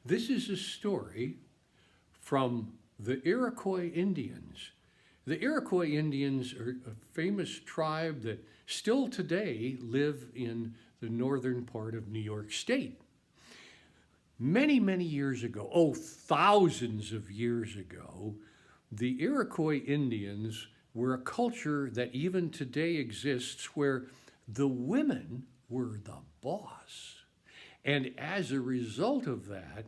This is a story from the Iroquois Indians. The Iroquois Indians are a famous tribe that still today live in the northern part of New York State. Many, many years ago, oh, thousands of years ago, the Iroquois Indians were a culture that even today exists where the women were the boss. And as a result of that,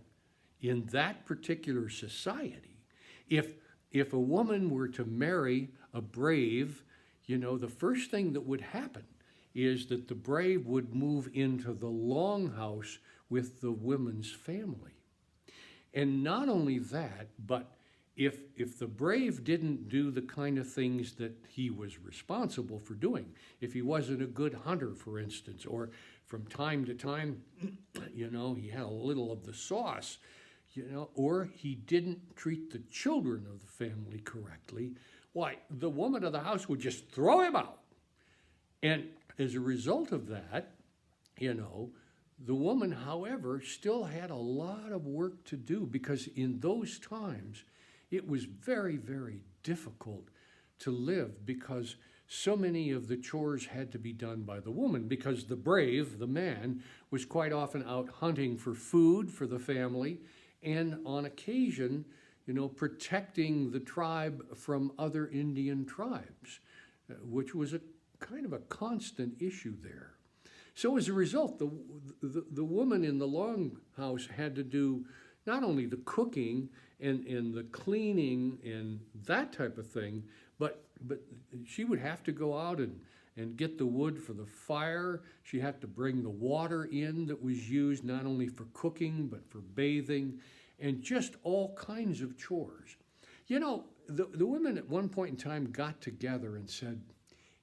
in that particular society, if a woman were to marry a brave, the first thing that would happen is that the brave would move into the longhouse with the woman's family. And not only that, but if the brave didn't do the kind of things that he was responsible for doing, if he wasn't a good hunter, for instance, or from time to time, he had a little of the sauce, or he didn't treat the children of the family correctly, why, the woman of the house would just throw him out. And as a result of that, the woman, however, still had a lot of work to do because in those times, it was very, very difficult to live because so many of the chores had to be done by the woman because the brave, the man, was quite often out hunting for food for the family and on occasion, protecting the tribe from other Indian tribes, which was a kind of a constant issue there. So as a result, the woman in the longhouse had to do not only the cooking and the cleaning and that type of thing, but she would have to go out and get the wood for the fire. She had to bring the water in that was used not only for cooking, but for bathing, and just all kinds of chores. The women at one point in time got together and said,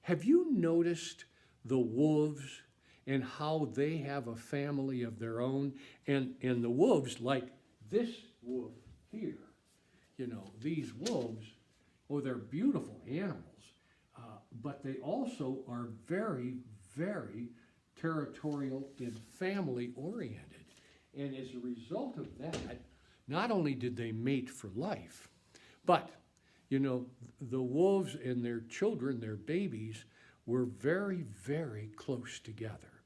have you noticed the wolves and how they have a family of their own? And the wolves, like this wolf here, these wolves, oh, they're beautiful animals, but they also are very, very territorial and family oriented. And as a result of that, not only did they mate for life, but, the wolves and their children, their babies, were very, very close together.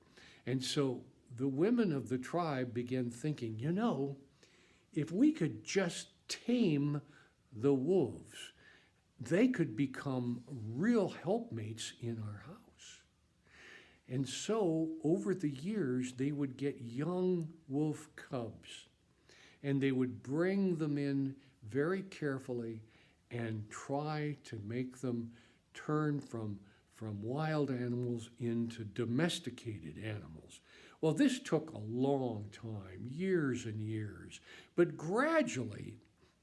And so the women of the tribe began thinking, if we could just tame the wolves, they could become real helpmates in our house. And so over the years, they would get young wolf cubs and they would bring them in very carefully and try to make them turn from wild animals into domesticated animals. Well, this took a long time, years and years, but gradually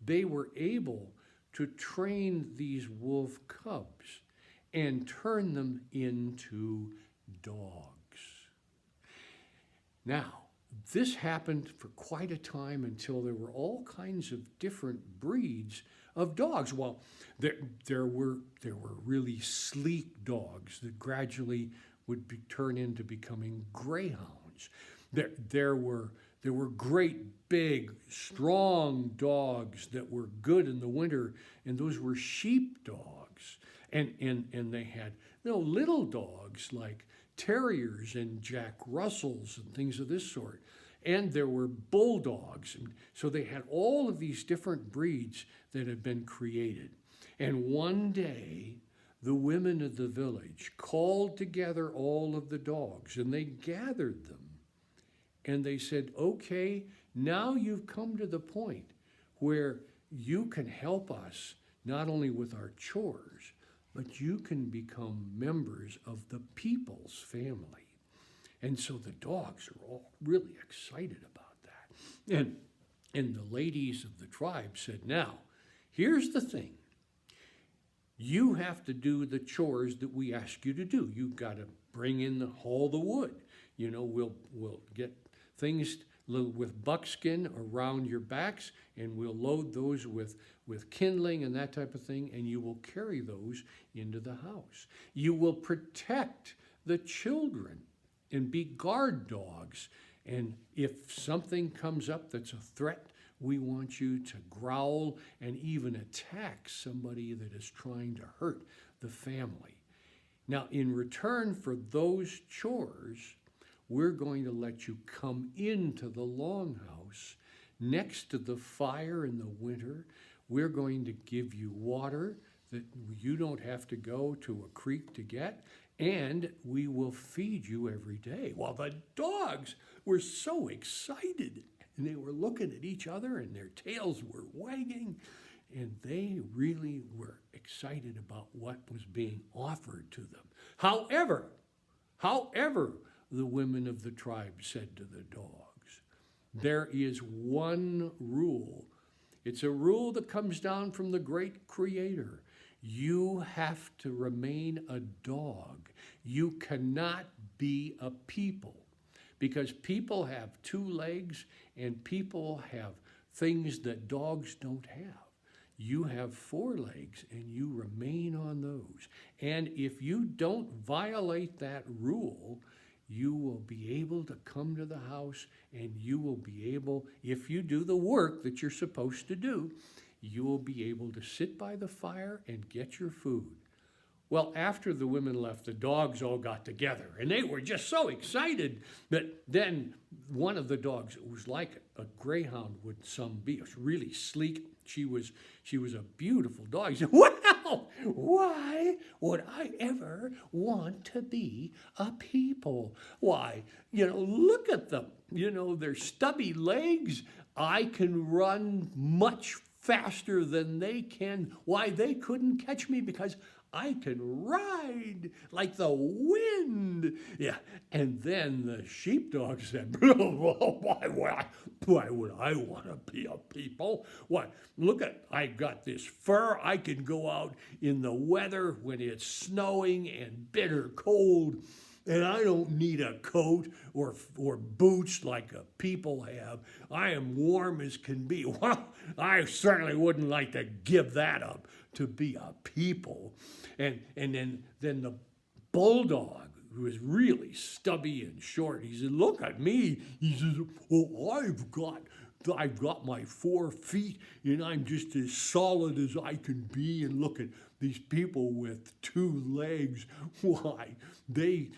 they were able to train these wolf cubs and turn them into dogs. Now, this happened for quite a time until there were all kinds of different breeds of dogs. Well, there were really sleek dogs that gradually would turn into becoming greyhounds. There were great, big, strong dogs that were good in the winter, and those were sheep dogs. And they had little dogs like terriers and Jack Russells and things of this sort. And there were bulldogs. And so they had all of these different breeds that had been created. And one day, the women of the village called together all of the dogs and they gathered them. And they said, okay, now you've come to the point where you can help us not only with our chores, but you can become members of the people's family. And so the dogs are all really excited about that. And the ladies of the tribe said, now, here's the thing. You have to do the chores that we ask you to do. You've got to bring in haul the wood. We'll get things with buckskin around your backs, and we'll load those with kindling and that type of thing, and you will carry those into the house. You will protect the children and be guard dogs And if something comes up that's a threat, we want you to growl and even attack somebody that is trying to hurt the family. Now, in return for those chores, we're going to let you come into the longhouse next to the fire in the winter. We're going to give you water that you don't have to go to a creek to get, and we will feed you every day. Well, the dogs were so excited, and they were looking at each other, and their tails were wagging, and they really were excited about what was being offered to them. However, the women of the tribe said to the dogs, there is one rule. It's a rule that comes down from the great Creator. You have to remain a dog. You cannot be a people, because people have 2 legs and people have things that dogs don't have. You have 4 legs and you remain on those. And if you don't violate that rule, you will be able to come to the house, and you will be able, if you do the work that you're supposed to do, you will be able to sit by the fire and get your food. Well, after the women left, the dogs all got together, and they were just so excited that then one of the dogs, it was like a greyhound would some be. It was really sleek. She was a beautiful dog. He said, well, why would I ever want to be a people? Why, look at them. Their stubby legs. I can run much faster than they can. Why, they couldn't catch me because I can ride like the wind. Yeah. And then the sheepdog said, why would I want to be a people? What? Look at, I got this fur. I can go out in the weather when it's snowing and bitter cold. And I don't need a coat or boots like a people have. I am warm as can be. Well, I certainly wouldn't like to give that up to be a people. And then the bulldog, who was really stubby and short, he said, look at me. He says, oh, I've got my 4 feet, and I'm just as solid as I can be. And look at these people with 2 legs. Why, they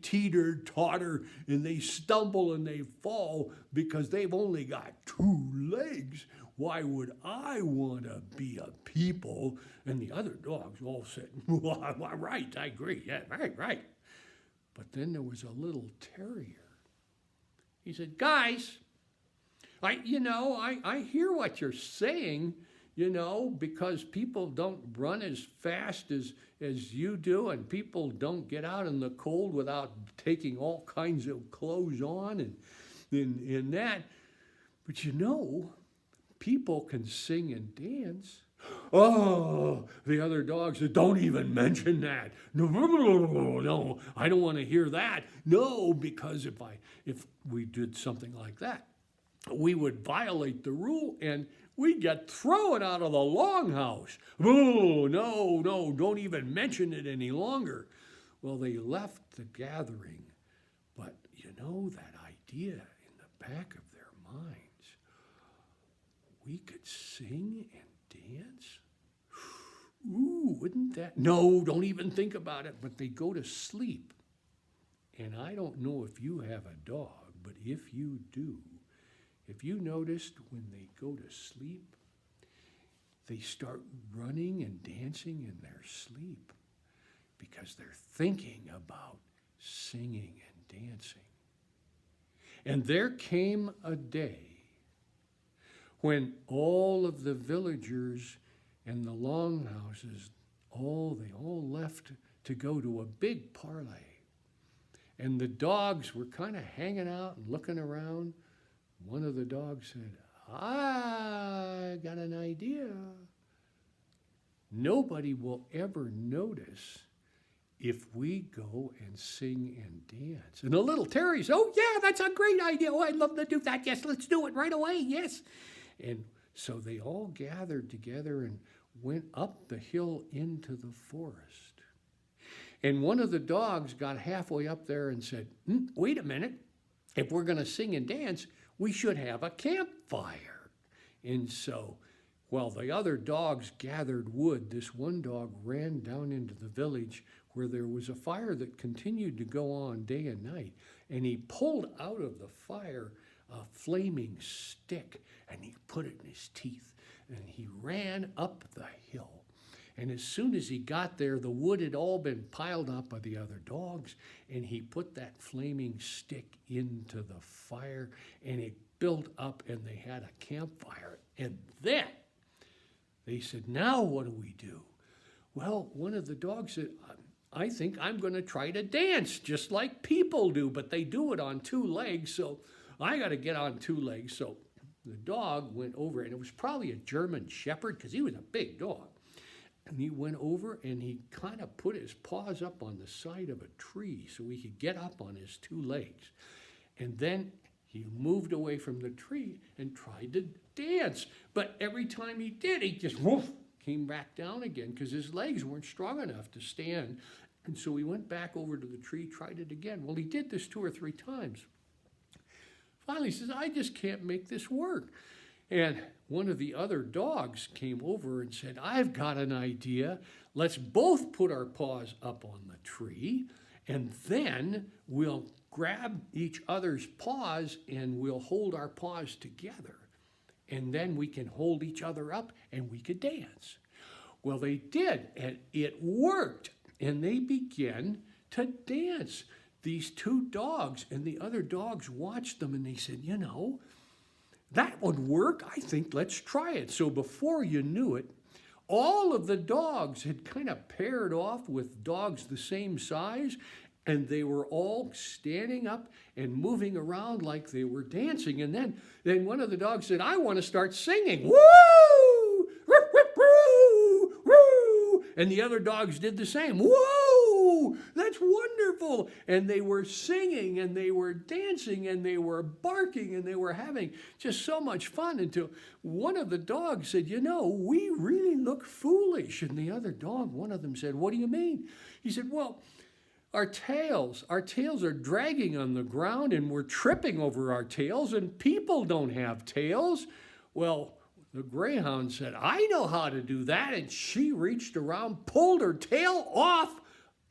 teeter, totter, and they stumble and they fall because they've only got 2 legs. Why would I want to be a people? And the other dogs all said, well, right, I agree. Yeah, right. But then there was a little terrier. He said, guys, I hear what you're saying, because people don't run as fast as you do, and people don't get out in the cold without taking all kinds of clothes on and that. But people can sing and dance. Oh, the other dogs said, don't even mention that. No, I don't want to hear that. No, because if we did something like that, we would violate the rule and we'd get thrown out of the longhouse. Oh, no, don't even mention it any longer. Well, they left the gathering, but that idea in the back of their minds, we could sing and dance? Ooh, wouldn't that? No, don't even think about it. But they go to sleep. And I don't know if you have a dog, but if you do, if you noticed when they go to sleep, they start running and dancing in their sleep because they're thinking about singing and dancing. And there came a day when all of the villagers and the longhouses, they all left to go to a big parlay. And the dogs were kind of hanging out and looking around. One of the dogs said, I got an idea. Nobody will ever notice if we go and sing and dance. And the little Terry said, oh yeah, that's a great idea. Oh, I'd love to do that. Yes, let's do it right away. Yes. And so they all gathered together and went up the hill into the forest. And one of the dogs got halfway up there and said, wait a minute. if we're going to sing and dance, we should have a campfire. And so, while the other dogs gathered wood, this one dog ran down into the village where there was a fire that continued to go on day and night. And he pulled out of the fire a flaming stick, and he put it in his teeth, and he ran up the hill. And as soon as he got there, the wood had all been piled up by the other dogs, and he put that flaming stick into the fire, and it built up, and they had a campfire. And then they said, now what do we do? Well, one of the dogs said, I think I'm going to try to dance just like people do, but they do it on two legs, so I got to get on two legs. So the dog went over, and it was probably a German Shepherd because he was a big dog. And he went over and he kind of put his paws up on the side of a tree so he could get up on his two legs. And then he moved away from the tree and tried to dance. But every time he did, he just came back down again because his legs weren't strong enough to stand. And so he went back over to the tree, tried it again. Well, he did this 2 or 3 times. Finally, he says, I just can't make this work. And one of the other dogs came over and said, I've got an idea. Let's both put our paws up on the tree, and then we'll grab each other's paws and we'll hold our paws together. And then we can hold each other up and we could dance. Well, they did, and it worked. And they began to dance. These 2 dogs, and the other dogs watched them, and they said, you know, that would work. I think let's try it. So before you knew it, all of the dogs had kind of paired off with dogs the same size, and they were all standing up and moving around like they were dancing. And then one of the dogs said, I want to start singing. Woo! Woo! Woo! And the other dogs did the same. Whoa! That's wonderful. And they were singing and they were dancing and they were barking and they were having just so much fun until one of the dogs said, you know, we really look foolish. And the other dog, one of them said, what do you mean? He said, well, our tails are dragging on the ground and we're tripping over our tails and people don't have tails. Well, the greyhound said, I know how to do that. And she reached around, pulled her tail off,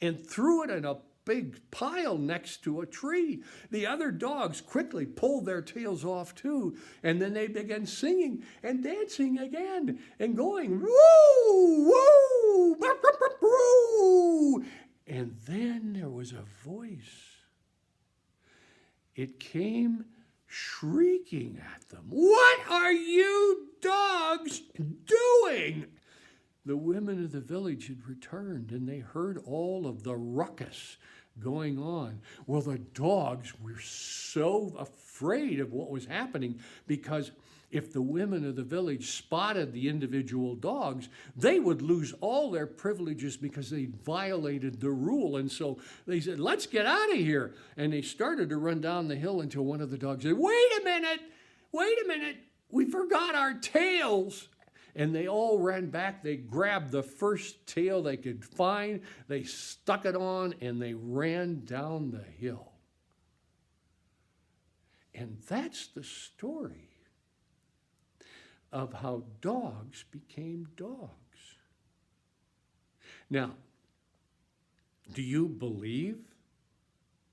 and threw it in a big pile next to a tree. The other dogs quickly pulled their tails off too, and then they began singing and dancing again and going, woo, woo, woo. And then there was a voice. It came shrieking at them. What are you dogs doing? The women of the village had returned, and they heard all of the ruckus going on. Well, the dogs were so afraid of what was happening because if the women of the village spotted the individual dogs, they would lose all their privileges because they violated the rule. And so they said, let's get out of here. And they started to run down the hill until one of the dogs said, wait a minute, we forgot our tails. And they all ran back. They grabbed the first tail they could find. They stuck it on, and they ran down the hill. And that's the story of how dogs became dogs. Now, do you believe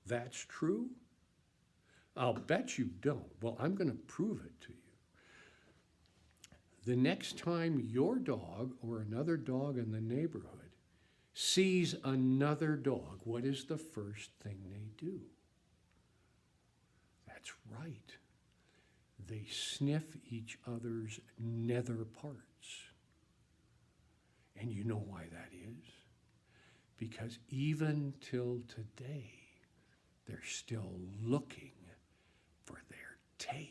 that's true? I'll bet you don't. Well, I'm going to prove it to you. The next time your dog or another dog in the neighborhood sees another dog, what is the first thing they do? That's right. They sniff each other's nether parts. And you know why that is? Because even till today, they're still looking for their tail.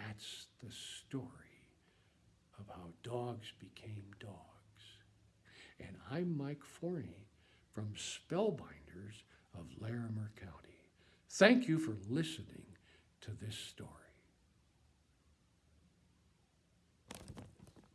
That's the story of how dogs became dogs. And I'm Mike Forney from Spellbinders of Larimer County. Thank you for listening to this story.